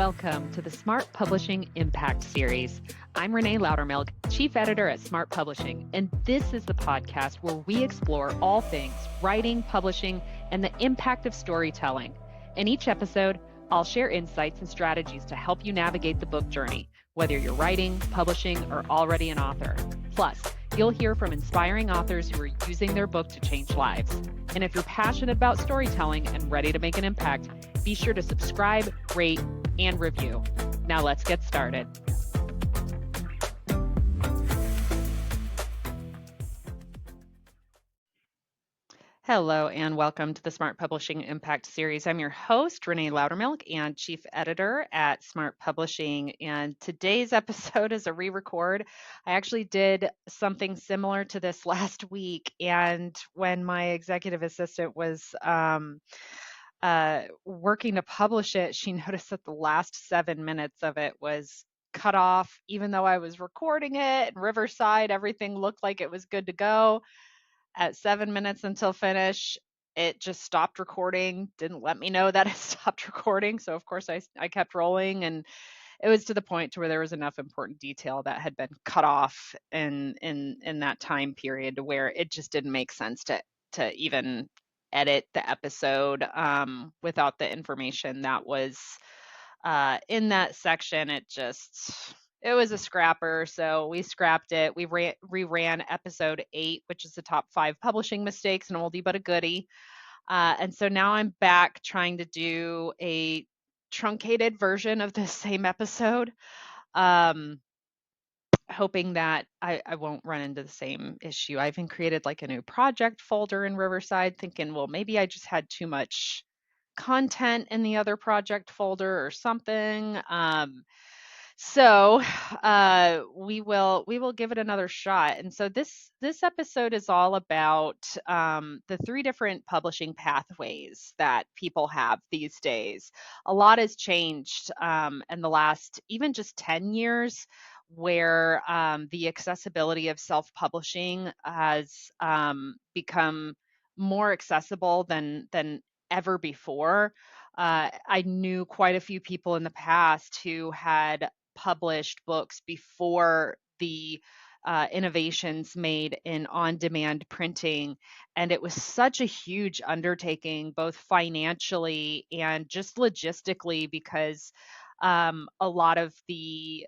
Welcome to the Smart Publishing Impact Series. I'm Renée Lautermilch, Chief Editor at Smart Publishing, and this is the podcast where we explore all things writing, publishing, and the impact of storytelling. In each episode, I'll share insights and strategies to help you navigate the book journey, whether you're writing, publishing, or already an author. Plus, you'll hear from inspiring authors who are using their book to change lives. And if you're passionate about storytelling and ready to make an impact, be sure to subscribe, rate, and review. Now let's get started. Hello and welcome to the Smart Publishing Impact Series. I'm your host, Renée Lautermilch, and Chief Editor at Smart Publishing. And today's episode is a re-record. I actually did something similar to this last week, and when my executive assistant was working to publish it, she noticed that the last 7 minutes of it was cut off, even though I was recording it in Riverside. Everything looked like it was good to go. At 7 minutes until finish, it just stopped recording, didn't let me know that it stopped recording. So of course I kept rolling, and it was to the point to where there was enough important detail that had been cut off in that time period to where it just didn't make sense to even edit the episode without the information that was in that section. It was a scrapper, so we scrapped it. We reran episode 8, which is the top 5 publishing mistakes, an oldie but a goodie. And so now I'm back trying to do a truncated version of the same episode, hoping that I won't run into the same issue. I even created like a new project folder in Riverside, thinking, well, maybe I just had too much content in the other project folder or something. So we will give it another shot. And so this episode is all about the 3 different publishing pathways that people have these days. A lot has changed in the last even just 10 years, where the accessibility of self-publishing has become more accessible than ever before. I knew quite a few people in the past who had published books before the innovations made in on-demand printing, and it was such a huge undertaking, both financially and just logistically, because a lot of the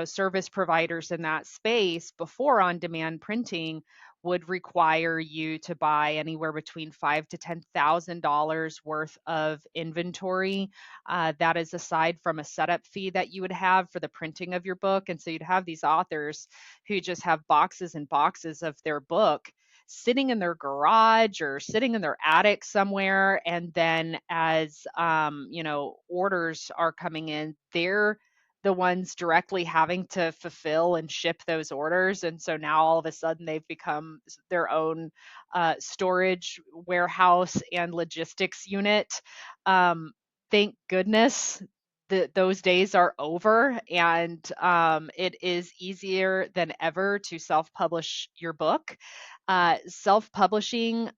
service providers in that space before on-demand printing would require you to buy anywhere between $5,000 to $10,000 worth of inventory. That is aside from a setup fee that you would have for the printing of your book. And so you'd have these authors who just have boxes and boxes of their book sitting in their garage or sitting in their attic somewhere. And then as orders are coming in, they're the ones directly having to fulfill and ship those orders. And so now all of a sudden they've become their own storage warehouse and logistics unit. Thank goodness those days are over, and it is easier than ever to self-publish your book. Self-publishing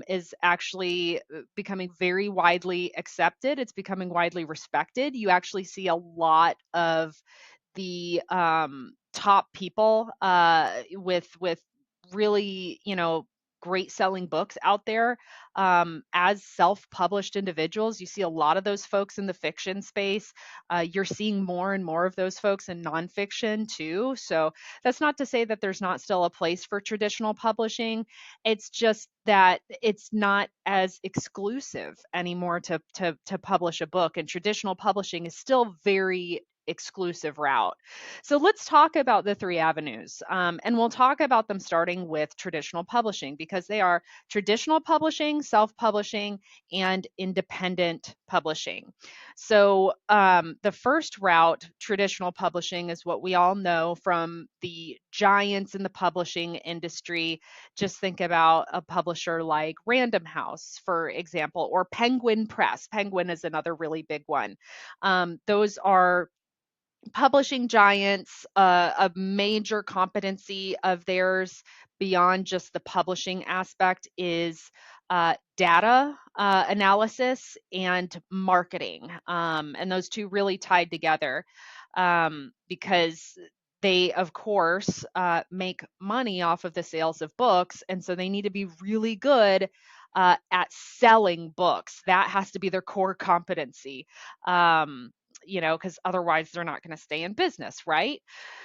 is actually becoming very widely accepted. It's becoming widely respected. You actually see a lot of the top people with really, great selling books out there as self-published individuals. You see a lot of those folks in the fiction space. You're seeing more and more of those folks in nonfiction too. So that's not to say that there's not still a place for traditional publishing. It's just that it's not as exclusive anymore to publish a book, and traditional publishing is still very exclusive route. So let's talk about the 3 avenues, and we'll talk about them starting with traditional publishing, because they are traditional publishing, self-publishing, and independent publishing. So the first route, traditional publishing, is what we all know from the giants in the publishing industry. Just think about a publisher like Random House, for example, or Penguin Press. Penguin is another really big one. Those are publishing giants. A major competency of theirs beyond just the publishing aspect is data analysis and marketing. And those two really tied together because they, of course, make money off of the sales of books. And so they need to be really good at selling books. That has to be their core competency, because otherwise they're not going to stay in business, right?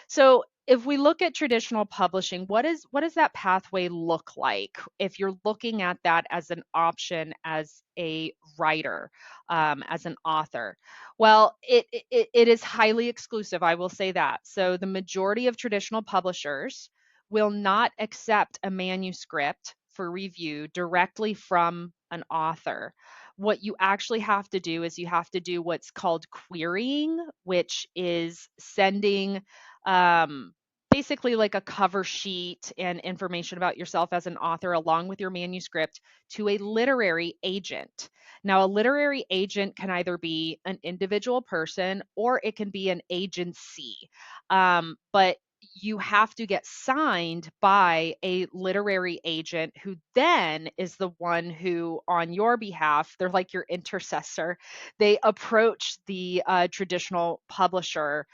So if we look at traditional publishing, what does that pathway look like if you're looking at that as an option as a writer, as an author? Well, it is highly exclusive, I will say that. So the majority of traditional publishers will not accept a manuscript for review directly from an author. What you actually have to do is you have to do what's called querying, which is sending um, basically like a cover sheet and information about yourself as an author along with your manuscript to a literary agent. Now, a literary agent can either be an individual person or it can be an agency. But you have to get signed by a literary agent who then is the one who, on your behalf, they're like your intercessor. They approach the traditional publisher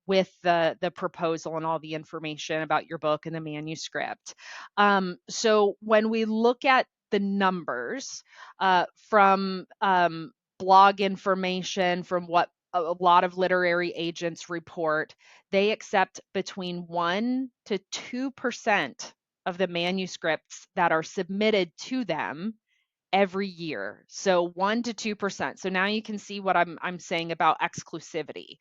with the proposal and all the information about your book and the manuscript. So when we look at the numbers from blog information, from what a lot of literary agents report, they accept between 1 to 2% of the manuscripts that are submitted to them every year. So 1 to 2%. So now you can see what I'm saying about exclusivity.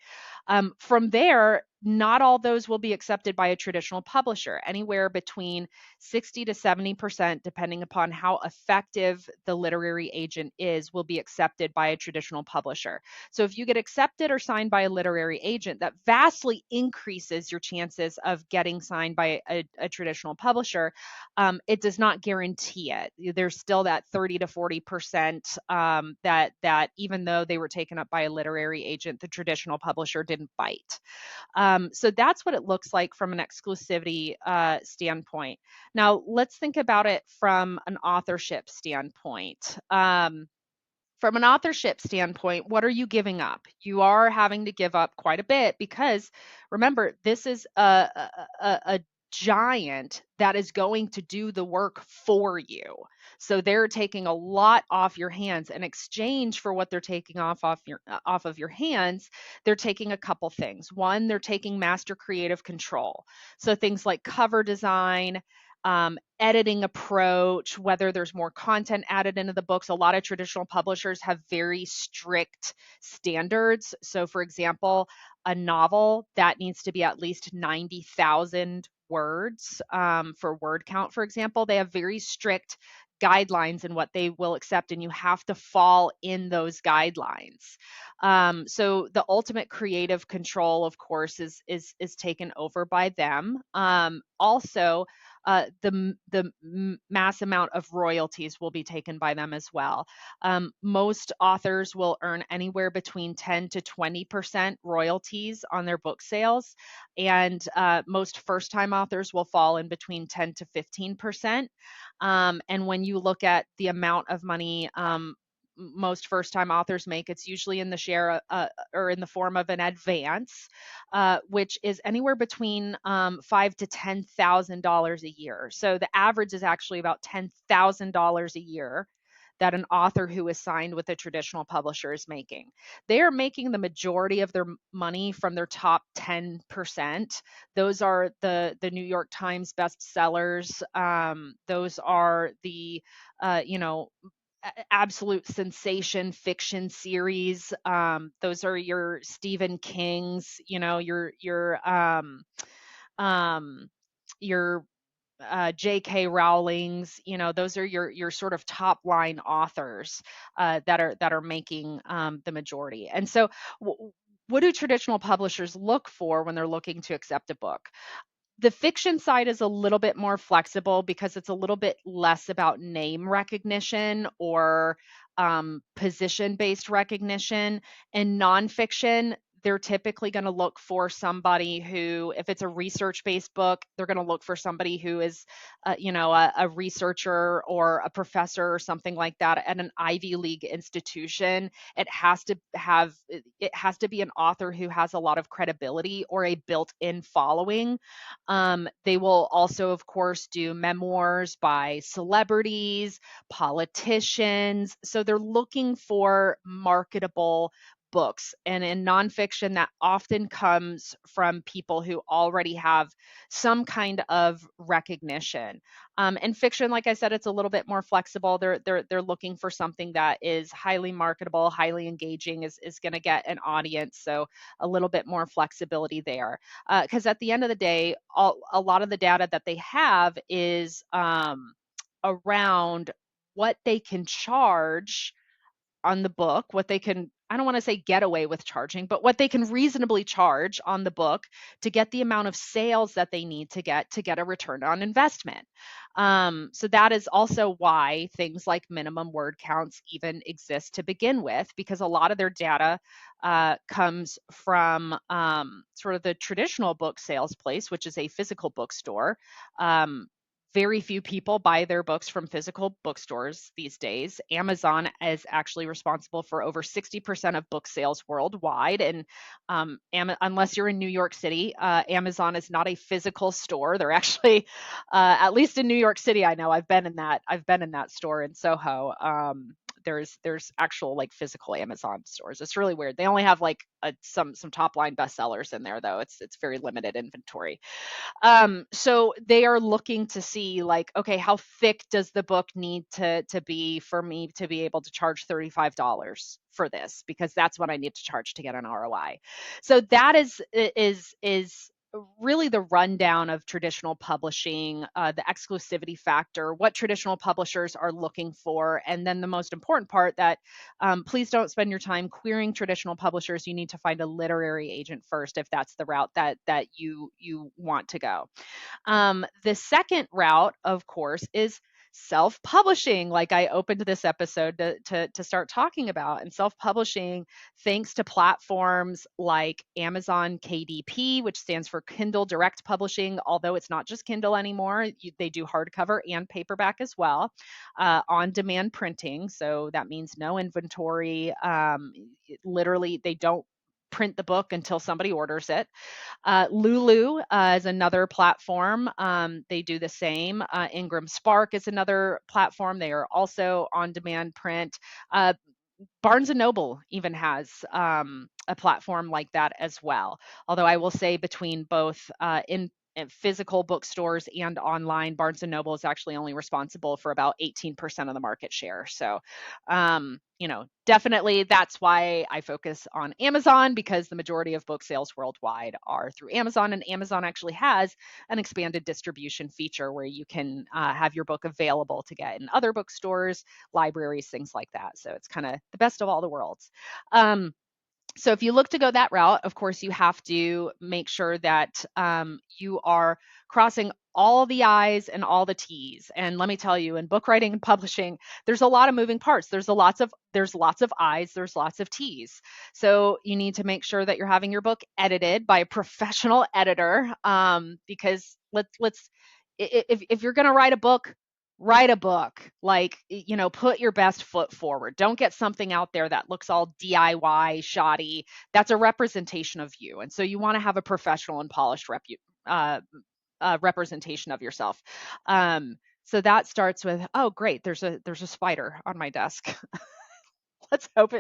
From there, not all those will be accepted by a traditional publisher. Anywhere between 60 to 70%, depending upon how effective the literary agent is, will be accepted by a traditional publisher. So if you get accepted or signed by a literary agent, that vastly increases your chances of getting signed by a traditional publisher. It does not guarantee it. There's still that 30 to 40% that even though they were taken up by a literary agent, the traditional publisher didn't bite. So that's what it looks like from an exclusivity standpoint. Now, let's think about it from an authorship standpoint. From an authorship standpoint, what are you giving up? You are having to give up quite a bit because remember, this is a giant that is going to do the work for you. So they're taking a lot off your hands. In exchange for what they're taking off of your hands, they're taking a couple things. One, they're taking master creative control. So things like cover design, editing approach, whether there's more content added into the books. A lot of traditional publishers have very strict standards. So, for example, a novel that needs to be at least 90,000 words for word count, for example. They have very strict guidelines in what they will accept, and you have to fall in those guidelines. So the ultimate creative control, of course, is taken over by them. Also, the mass amount of royalties will be taken by them as well. Most authors will earn anywhere between 10 to 20% royalties on their book sales, and most first-time authors will fall in between 10 to 15%. And when you look at the amount of money most first-time authors make, it's usually in the share or in the form of an advance, which is anywhere between $5,000 to $10,000 a year. So the average is actually about $10,000 a year that an author who is signed with a traditional publisher is making. They are making the majority of their money from their top 10%. Those are the New York Times bestsellers. Those are the absolute sensation fiction series. Those are your Stephen King's, um, your J.K. Rowling's. Those are your sort of top line authors that are making the majority. And so, what do traditional publishers look for when they're looking to accept a book? The fiction side is a little bit more flexible because it's a little bit less about name recognition or position based recognition. And nonfiction, they're typically going to look for somebody who, if it's a research-based book, they're going to look for somebody who is, a researcher or a professor or something like that at an Ivy League institution. It has to be an author who has a lot of credibility or a built-in following. They will also, of course, do memoirs by celebrities, politicians. So they're looking for marketable books. And in nonfiction, that often comes from people who already have some kind of recognition. And fiction, like I said, it's a little bit more flexible. They're looking for something that is highly marketable, highly engaging, is going to get an audience. So a little bit more flexibility there. Because at the end of the day, a lot of the data that they have is around what they can charge on the book, what they can, I don't want to say get away with charging, but what they can reasonably charge on the book to get the amount of sales that they need to get a return on investment. So that is also why things like minimum word counts even exist to begin with, because a lot of their data comes from sort of the traditional book sales place, which is a physical bookstore. Very few people buy their books from physical bookstores these days. Amazon is actually responsible for over 60% of book sales worldwide. And unless you're in New York City, Amazon is not a physical store. They're actually, at least in New York City, I know I've been in that. I've been in that store in Soho. There's actual like physical Amazon stores. It's really weird. They only have like some top line bestsellers in there though. It's very limited inventory. So they are looking to see like, okay, how thick does the book need to be for me to be able to charge $35 for this? Because that's what I need to charge to get an ROI. So that is really the rundown of traditional publishing, the exclusivity factor, what traditional publishers are looking for, and then the most important part that please don't spend your time querying traditional publishers. You need to find a literary agent first if that's the route that you want to go. The second route, of course, is self-publishing, like I opened this episode to start talking about. And self-publishing, thanks to platforms like Amazon KDP, which stands for Kindle Direct Publishing, although it's not just Kindle anymore, they do hardcover and paperback as well, on-demand printing. So that means no inventory. Literally, they don't print the book until somebody orders it. Lulu is another platform. They do the same. Ingram Spark is another platform. They are also on demand print. Uh, Barnes and Noble even has a platform like that as well. Although I will say between both in physical bookstores and online, Barnes and Noble is actually only responsible for about 18% of the market share. So, definitely that's why I focus on Amazon, because the majority of book sales worldwide are through Amazon, and Amazon actually has an expanded distribution feature where you can have your book available to get in other bookstores, libraries, things like that. So it's kind of the best of all the worlds. So if you look to go that route, of course, you have to make sure that you are crossing all the I's and all the T's. And let me tell you, in book writing and publishing, there's a lot of moving parts. There's lots of I's, there's lots of T's. So you need to make sure that you're having your book edited by a professional editor, because let's if you're going to write a book, like, put your best foot forward. Don't get something out there that looks all DIY shoddy. That's a representation of you, and so you want to have a professional and polished uh, representation of yourself. So that starts with, oh great, there's a spider on my desk. Let's hope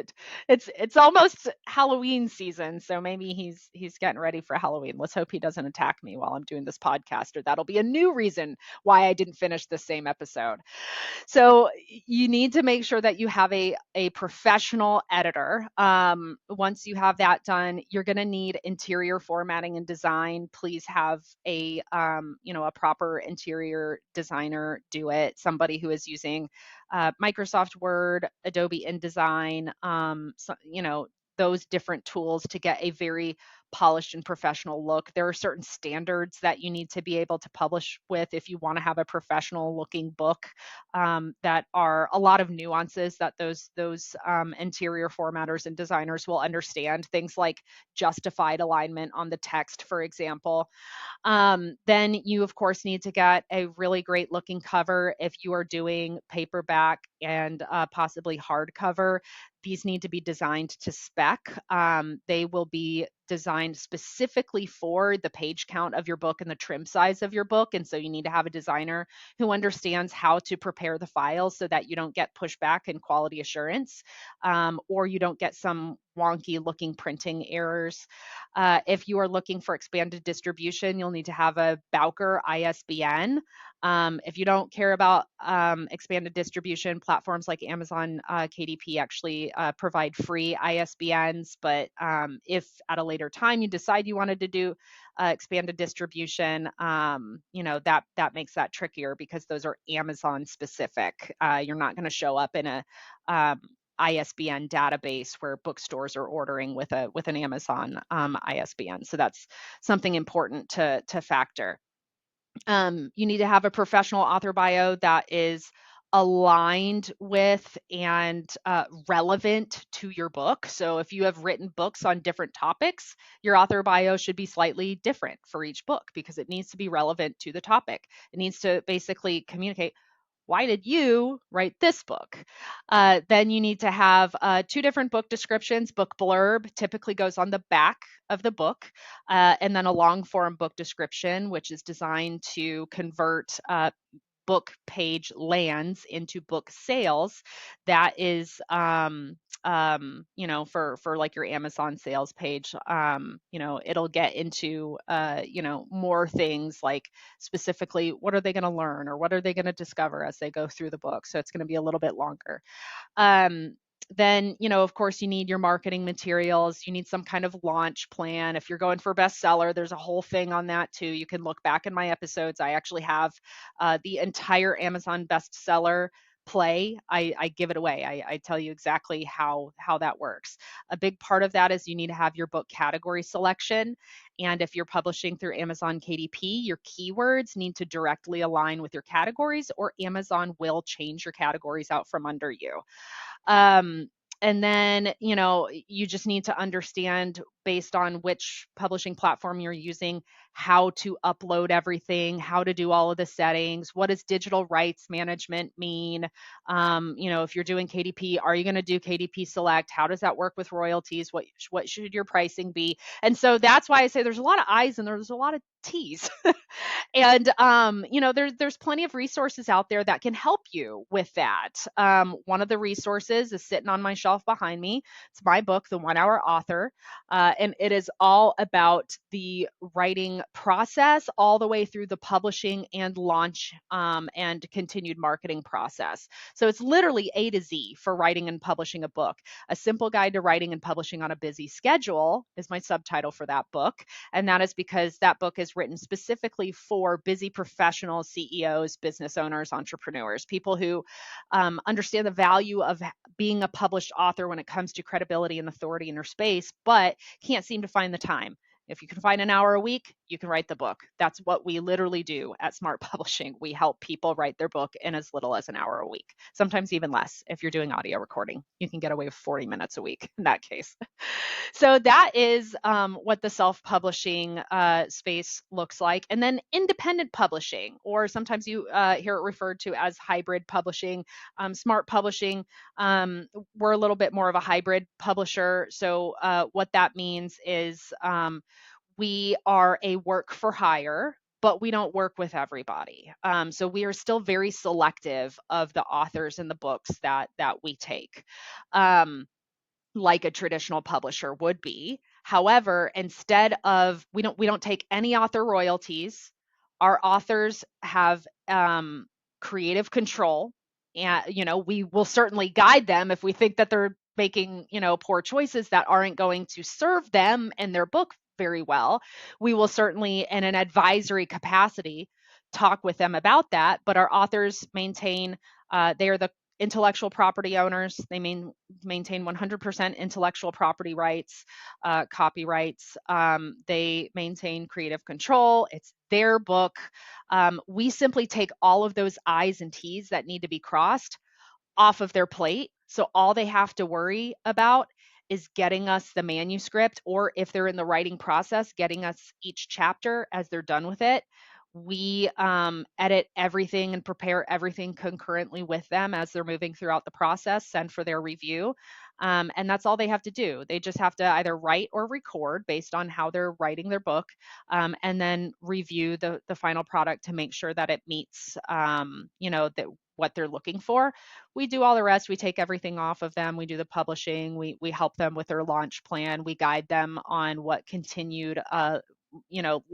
it's almost Halloween season, so maybe he's getting ready for Halloween. Let's hope he doesn't attack me while I'm doing this podcast, or that'll be a new reason why I didn't finish the same episode. So you need to make sure that you have a professional editor. Once you have that done, you're going to need interior formatting and design. Please have a proper interior designer do it. Somebody who is using Microsoft Word, Adobe InDesign, those different tools to get a very polished and professional look. There are certain standards that you need to be able to publish with if you want to have a professional looking book, that are a lot of nuances that those interior formatters and designers will understand. Things like justified alignment on the text, for example. Then you, of course, need to get a really great looking cover if you are doing paperback and possibly hardcover. These need to be designed to spec. They will be designed specifically for the page count of your book and the trim size of your book. And so you need to have a designer who understands how to prepare the files so that you don't get pushback in quality assurance, or you don't get some wonky looking printing errors. If you are looking for expanded distribution, you'll need to have a Bowker ISBN. If you don't care about expanded distribution, platforms like Amazon KDP actually provide free ISBNs. But if at a later time you decide you wanted to do expanded distribution, that makes that trickier because those are Amazon specific. You're not going to show up in a ISBN database where bookstores are ordering with an Amazon ISBN. So that's something important to factor. You need to have a professional author bio that is aligned with and relevant to your book. So if you have written books on different topics, your author bio should be slightly different for each book because it needs to be relevant to the topic. It needs to basically communicate, why did you write this book? Then you need to have two different book descriptions. Book blurb typically goes on the back of the book, and then a long form book description, which is designed to convert book page lands into book sales. That is for like your Amazon sales page, it'll get into more things like specifically what are they going to learn or what are they going to discover as they go through the book. So it's going to be a little bit longer. um, then, of course, you need your marketing materials. You need some kind of launch plan. If you're going for bestseller, there's a whole thing on that too. You can look back in my episodes. I actually have the entire Amazon bestseller play. I give it away. I tell you exactly how that works. A big part of that is you need to have your book category selection. And if you're publishing through Amazon KDP, your keywords need to directly align with your categories, or Amazon will change your categories out from under you. Um, and then, you just need to understand, based on which publishing platform you're using, how to upload everything, how to do all of the settings. What does digital rights management mean? If you're doing KDP, are you going to do KDP Select? How does that work with royalties? What should your pricing be? And so that's why I say there's a lot of I's and there's a lot of T's. And there's plenty of resources out there that can help you with that. One of the resources is sitting on my shelf behind me. It's my book, The 1 Hour Author, and it is all about the writing process all the way through the publishing and launch, and continued marketing process. So it's literally A to Z for writing and publishing a book. A simple guide to writing and publishing on a busy schedule is my subtitle for that book. And that is because that book is written specifically for busy professionals, CEOs, business owners, entrepreneurs, people who understand the value of being a published author when it comes to credibility and authority in their space, but can't seem to find the time. If you can find an hour a week, you can write the book. That's what we literally do at Smart Publishing. We help people write their book in as little as an hour a week, sometimes even less. If you're doing audio recording, you can get away with 40 minutes a week in that case. So that is what the self-publishing space looks like. And then independent publishing, or sometimes you hear it referred to as hybrid publishing. Smart Publishing, we're a little bit more of a hybrid publisher. So what that means is we are a work for hire, but we don't work with everybody. So we are still very selective of the authors and the books that we take. Like a traditional publisher would be. However, instead of we don't take any author royalties. Our authors have creative control, and we will certainly guide them if we think that they're making poor choices that aren't going to serve them and their book very well. We will certainly, in an advisory capacity, talk with them about that. But our authors maintain they are the intellectual property owners. They maintain 100% intellectual property rights, copyrights. They maintain creative control. It's their book. We simply take all of those I's and T's that need to be crossed off of their plate. So all they have to worry about is getting us the manuscript, or if they're in the writing process, getting us each chapter as they're done with it. We edit everything and prepare everything concurrently with them as they're moving throughout the process, send for their review. And that's all they have to do. They just have to either write or record based on how they're writing their book, and then review the final product to make sure that it meets, that what they're looking for. We do all the rest. We take everything off of them. We do the publishing. We help them with their launch plan. We guide them on what continued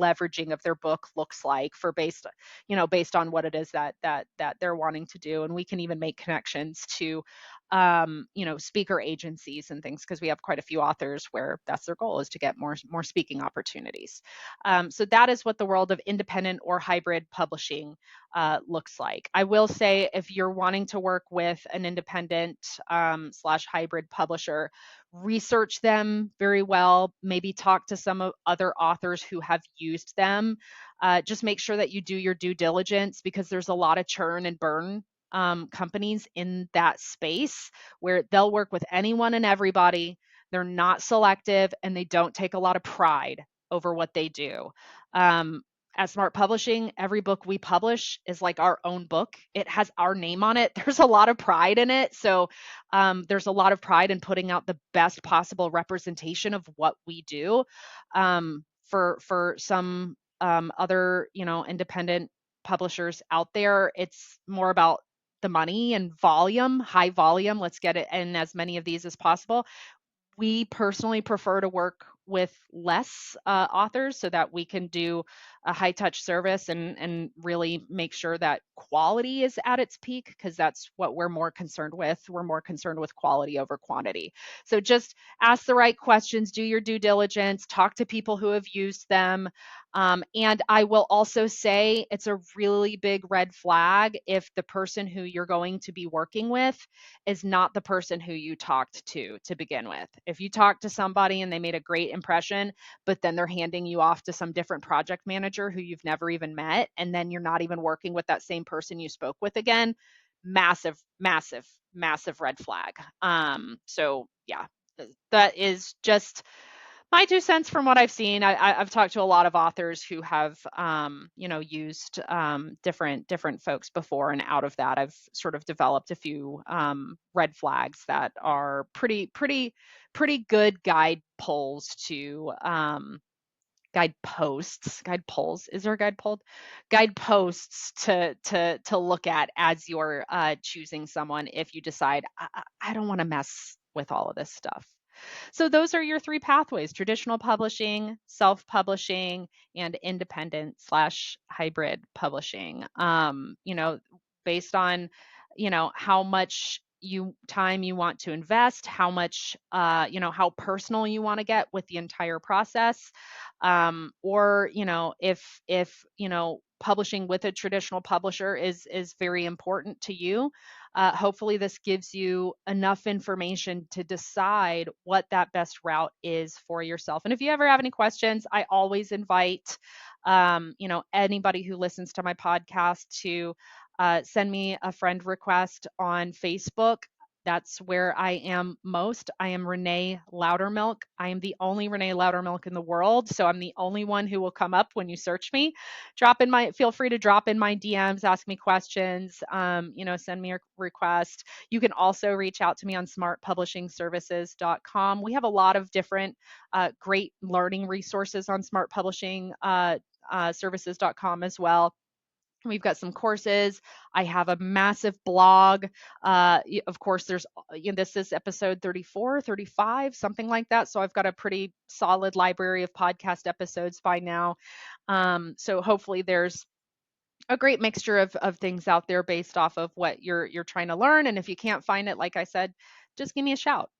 leveraging of their book looks like for based on what it is that they're wanting to do. And we can even make connections to speaker agencies and things, because we have quite a few authors where that's their goal, is to get more speaking opportunities. So that is what the world of independent or hybrid publishing looks like. I will say, if you're wanting to work with an independent slash hybrid publisher, research them very well, maybe talk to some other authors who have used them. Just make sure that you do your due diligence, because there's a lot of churn and burn companies in that space, where they'll work with anyone and everybody. They're not selective, and they don't take a lot of pride over what they do. At Smart Publishing, every book we publish is like our own book. It has our name on it. There's a lot of pride in it. So there's a lot of pride in putting out the best possible representation of what we do. For some other, independent publishers out there, it's more about the money and volume, high volume. Let's get it in as many of these as possible. We personally prefer to work with less authors, so that we can do a high touch service and really make sure that quality is at its peak, because that's what we're more concerned with. We're more concerned with quality over quantity. So just ask the right questions, do your due diligence, talk to people who have used them. And I will also say, it's a really big red flag if the person who you're going to be working with is not the person who you talked to begin with. If you talk to somebody and they made a great impression, but then they're handing you off to some different project manager who you've never even met, and then you're not even working with that same person you spoke with again, massive, massive, massive red flag. So yeah, that is just my 2 cents from what I've seen. I've talked to a lot of authors who have, used different folks before, and out of that, I've sort of developed a few red flags that are pretty good guide poles to guide poles. Is there a guide pole? Guide posts to look at as you're choosing someone, if you decide I don't want to mess with all of this stuff. So those are your three pathways: traditional publishing, self-publishing, and independent slash hybrid publishing. Based on, how much time you want to invest, how much, how personal you want to get with the entire process. Or, if, publishing with a traditional publisher is very important to you. Hopefully, this gives you enough information to decide what that best route is for yourself. And if you ever have any questions, I always invite, anybody who listens to my podcast to send me a friend request on Facebook. That's where I am most. I am Renée Lautermilch. I am the only Renée Lautermilch in the world, so I'm the only one who will come up when you search me. Feel free to drop in my DMs, ask me questions, send me a request. You can also reach out to me on smartpublishingservices.com. We have a lot of different great learning resources on smartpublishingservices.com as well. We've got some courses. I have a massive blog. Of course, this is episode 34, 35, something like that. So I've got a pretty solid library of podcast episodes by now. So hopefully there's a great mixture of things out there based off of what you're trying to learn. And if you can't find it, like I said, just give me a shout.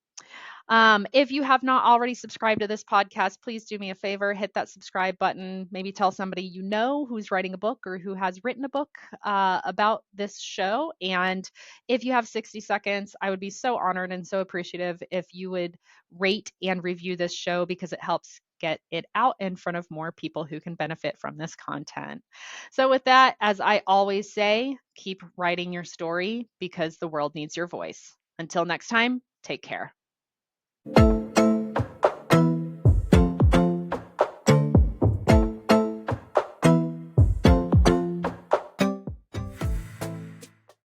If you have not already subscribed to this podcast, please do me a favor, hit that subscribe button. Maybe tell somebody you know who's writing a book or who has written a book about this show. And if you have 60 seconds, I would be so honored and so appreciative if you would rate and review this show because it helps get it out in front of more people who can benefit from this content. So, with that, as I always say, keep writing your story because the world needs your voice. Until next time, take care.